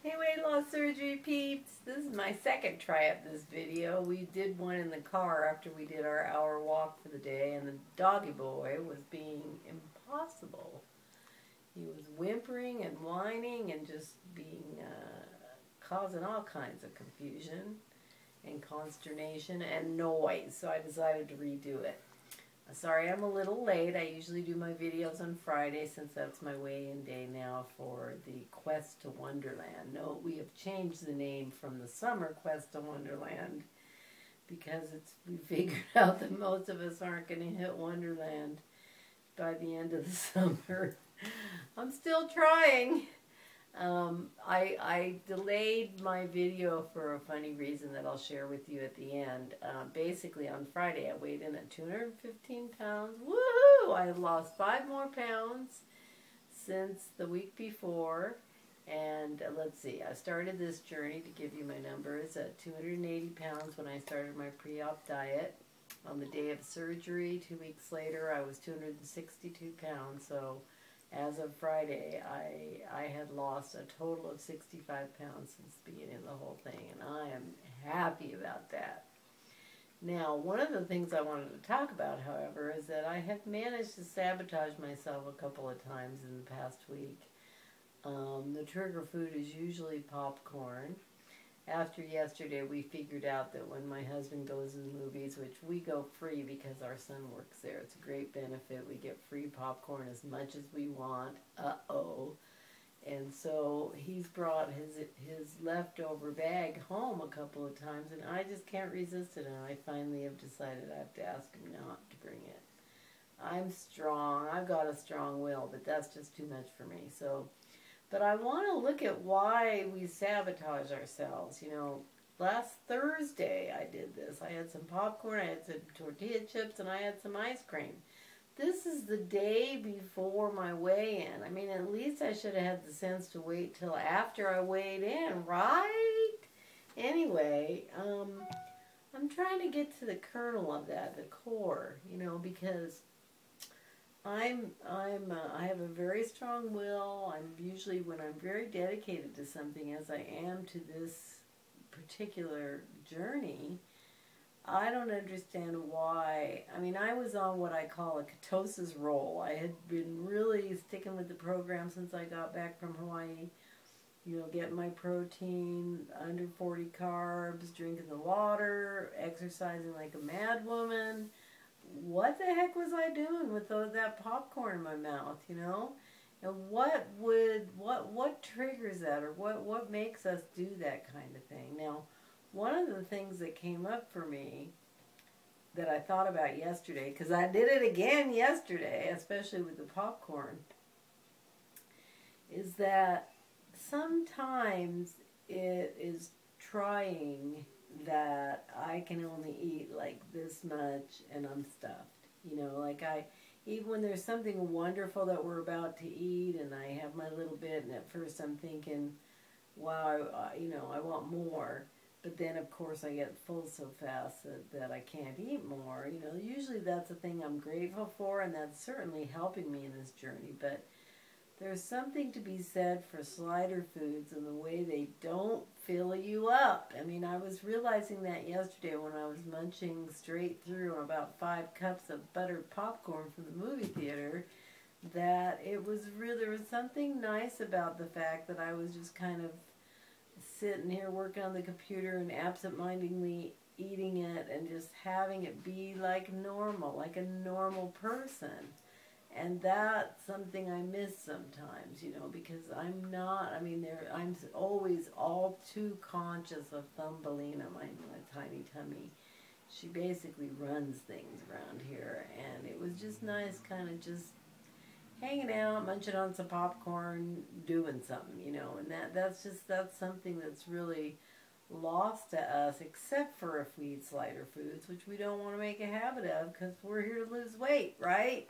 Hey, weight loss surgery peeps. This is my second try at this video. We did one in the car after we did our hour walk for the day, and the doggy boy was being impossible. He was whimpering and whining and just being causing all kinds of confusion and consternation and noise, so I decided to redo it. Sorry I'm a little late. I usually do my videos on Friday since that's my weigh-in day now for the Quest to Wonderland. No, we have changed the name from the Summer Quest to Wonderland because we figured out that most of us aren't going to hit Wonderland by the end of the summer. I'm still trying. I delayed my video for a funny reason that I'll share with you at the end. Basically, on Friday, I weighed in at 215 pounds. Woohoo! I lost 5 more pounds since the week before. And let's see, I started this journey, to give you my numbers, at 280 pounds when I started my pre-op diet. On the day of surgery, 2 weeks later, I was 262 pounds. So as of Friday, I had lost a total of 65 pounds since the beginning of the whole thing, and I am happy about that. Now, one of the things I wanted to talk about, however, is that I have managed to sabotage myself a couple of times in the past week. The trigger food is usually popcorn. After yesterday, we figured out that when my husband goes to the movies, which we go free because our son works there, it's a great benefit. We get free popcorn as much as we want. And so he's brought his leftover bag home a couple of times, and I just can't resist it. And I finally have decided I have to ask him not to bring it. I'm strong. I've got a strong will, but that's just too much for me. But I want to look at why we sabotage ourselves. You know, last Thursday I did this. I had some popcorn, I had some tortilla chips, and I had some ice cream. This is the day before my weigh-in. I mean, at least I should have had the sense to wait till after I weighed in, right? Anyway, I'm trying to get to the kernel of that, the core, you know, because I have a very strong will. I'm usually, when I'm very dedicated to something, as I am to this particular journey, I don't understand why. I mean, I was on what I call a ketosis roll. I had been really sticking with the program since I got back from Hawaii. You know, getting my protein, under 40 carbs, drinking the water, exercising like a mad woman. What the heck was I doing with that popcorn in my mouth, you know? And what triggers that, or what makes us do that kind of thing? Now, one of the things that came up for me that I thought about yesterday, because I did it again yesterday, especially with the popcorn, is that sometimes it is trying that I can only eat like this much and I'm stuffed. You know, like even when there's something wonderful that we're about to eat and I have my little bit, and at first I'm thinking, wow, you know, I want more. But then, of course, I get full so fast that I can't eat more. You know, usually that's a thing I'm grateful for, and that's certainly helping me in this journey. But there's something to be said for slider foods and the way they don't fill you up. I mean, I was realizing that yesterday when I was munching straight through about 5 cups of buttered popcorn from the movie theater, that it was really, there was something nice about the fact that I was just kind of sitting here working on the computer and absent-mindedly eating it and just having it be like normal, like a normal person. And that's something I miss sometimes, you know, because I'm not, I mean, I'm always all too conscious of Thumbelina, my tiny tummy. She basically runs things around here, and it was just nice kind of just hanging out, munching on some popcorn, doing something, you know, and that's something that's really lost to us, except for if we eat slider foods, which we don't want to make a habit of because we're here to lose weight, right?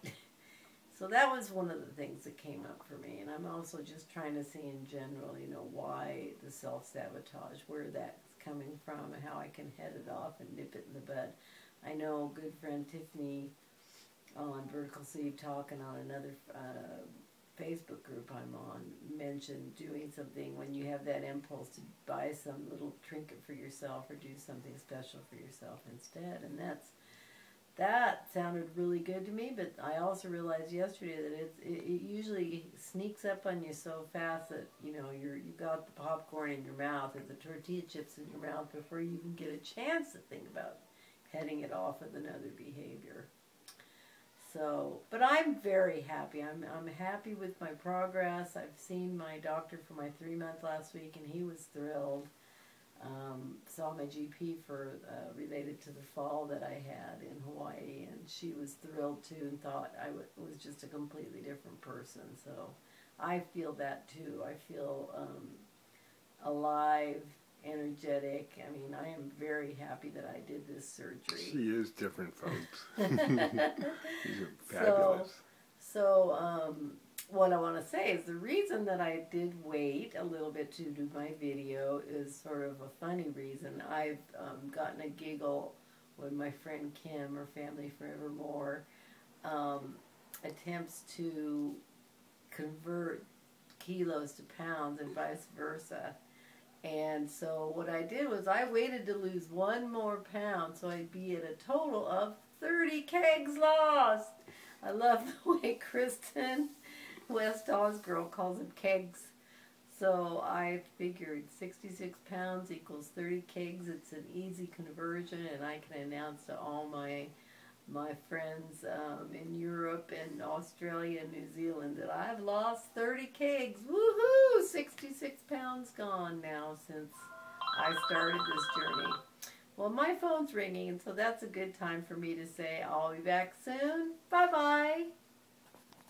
So that was one of the things that came up for me, and I'm also just trying to see in general, you know, why the self-sabotage, where that's coming from, and how I can head it off and nip it in the bud. I know a good friend Tiffany on Vertical Sleeve talking on another Facebook group I'm on mentioned doing something when you have that impulse to buy some little trinket for yourself or do something special for yourself instead. And that sounded really good to me, but I also realized yesterday that it usually sneaks up on you so fast that, you know, you got the popcorn in your mouth or the tortilla chips in your mouth before you even get a chance to think about heading it off with another behavior. So, but I'm very happy. I'm happy with my progress. I've seen my doctor for my 3-month last week, and he was thrilled. Saw my GP for related to the fall that I had in Hawaii, and she was thrilled too and thought I was just a completely different person. So I feel that too. I feel alive, energetic. I mean, I am very happy that I did this surgery. She is different, folks. She's fabulous. So what I want to say is the reason that I did wait a little bit to do my video is sort of a funny reason. I've gotten a giggle when my friend Kim, or Family Forevermore, attempts to convert kilos to pounds and vice versa. And so what I did was I waited to lose 1 more pound so I'd be at a total of 30 kegs lost. I love the way Kristen West Osgirl calls them kegs. So I figured 66 pounds equals 30 kegs. It's an easy conversion, and I can announce to all my friends in Europe and Australia and New Zealand that I've lost 30 kegs. Woohoo! 66 pounds gone now since I started this journey. Well, my phone's ringing, and so that's a good time for me to say I'll be back soon. Bye-bye.